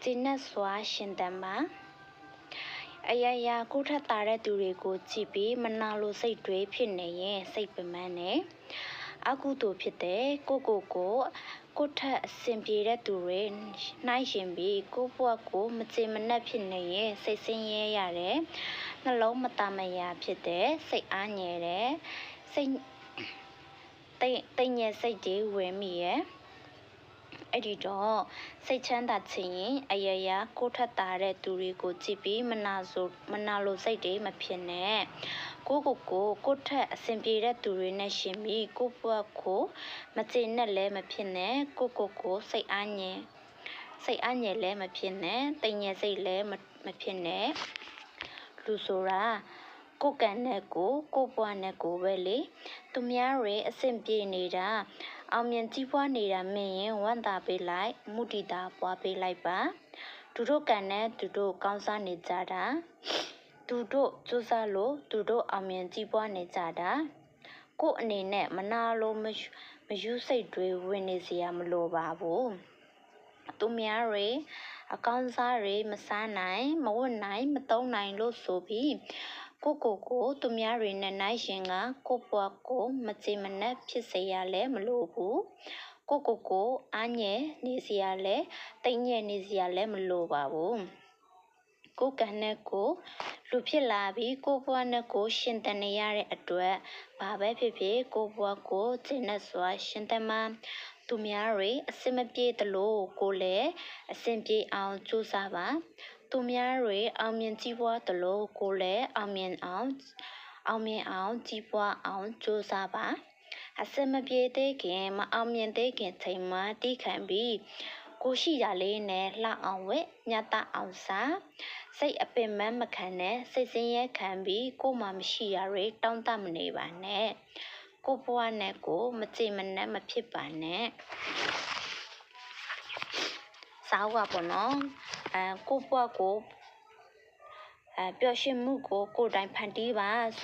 ကျင်းနဲ့စွာရှင်တန်ပါအရာရာကိုထက်တာတဲ့သူတွေကိုကြည့်ပြီးမနာလိုစိတ်တွေဖြစ်နေရင်စိတ်ပမန်းနဲ့အကုသို့ဖြစ်တဲ့ကိုထက်အစင်ပြေတဲ့သူတွေနှိုင်းရှင်ပြီးကိုဘွားကိုမကြေမနက်ဖြစ်နေရင်စိတ်ဆင်းရဲရတယ်နှလုံးမတမယာဖြစ်တဲ့စိတ်အားငယ်တဲ့စိတ်တိတ်ငယ်စိတ်တွေဝင်မိရဲ့အဲ့ဒီတော့စိတ်ချမ်းသာချင်ရင်အရာရာကိုထက်တာတဲ့သူတွေကိုကြည့်ပြီးမနာလိုစိတ်တွေမဖြစ်နဲ့ကိုထက်အစင်ပြေတဲ့သူတွေနဲ့ရှင်ပြီးကိုဘွားကိုမကြေနဲ့လည်းမဖြစ်နဲ့ကိုစိတ်အားငယ်လည်းမဖြစ်နဲ့တိတ်ငယ်စိတ်လည်းမဖြစ်နဲ့လူဆိုတာကိုကံနဲ့ကိုဘွားနဲ့ကိုပဲလေသူများတွေအဆင်ပြေနေတာအောင်မြင်ကြီးပွားနေတာမင်းရင်ဝမ်းသာပေးလိုက်မုဒိတာပွားပေးလိုက်ပါသူတို့ကံနဲ့သူတို့ကောင်းစားနေကြတာသူတို့ကြိုးစားလို့သူတို့အောင်မြင်ကြီးပွားနေကြတာကိုအနေနဲ့မနာလို့မယူစိတ်တွေဝင်နေစရာမလိုပါဘူးသူများတွေအကောင်းစားတွေမစားနိုင်မဝတ်နိုင်မသုံးနိုင်လို့ဆိုပြီးကိုသူများတွေနဲ့နိုင်ရှင်ကကိုဘွားကိုမကြေမနက်ဖြစ်စေရလဲမလို့ဘူးကိုအားငယ်နေစရာလဲတိတ်ငယ်နေစရာလဲမလို့ပါဘူးကိုကံနဲ့ကိုလူဖြစ်လာပြီးကိုဘွားနဲ့ကိုရှင်တန်နေရတဲ့အတွက်ဘာပဲဖြစ်ဖြစ်ကိုဘွားကိုကျင့်နဲ့စွာရှင်တန်မှာသူများတွေအစင်မပြေသလိုကိုလည်းအစင်ပြေအောင်ကြိုးစားပါသူများတွေအောင်မြင်ကြီးပွားသလိုကိုလည်းအောင်မြင်အောင်ကြီးပွားအောင်ကြိုးစားပါအစင်မပြေသေးခင်မအောင်မြင်သေးခင်ချိန်မှာတီးခံပြီးကိုရှိရလေးနဲ့လှအောင်ဝဲညတအောင်စားစိတ်အပင်မမခံနဲ့စိတ်စင်းရဲခံပြီးကိုမှမရှိရတွေတောင်းတမနေပါနဲ့ကိုဘွားနဲ့ကိုမကြေမနက်မဖြစ်ပါနဲ့စားဝါပေါ့နော်ကိုဘွားကိုပျော်ရွှင်မှုကိုကိုယ်တိုင်ဖန်တီးပါဆို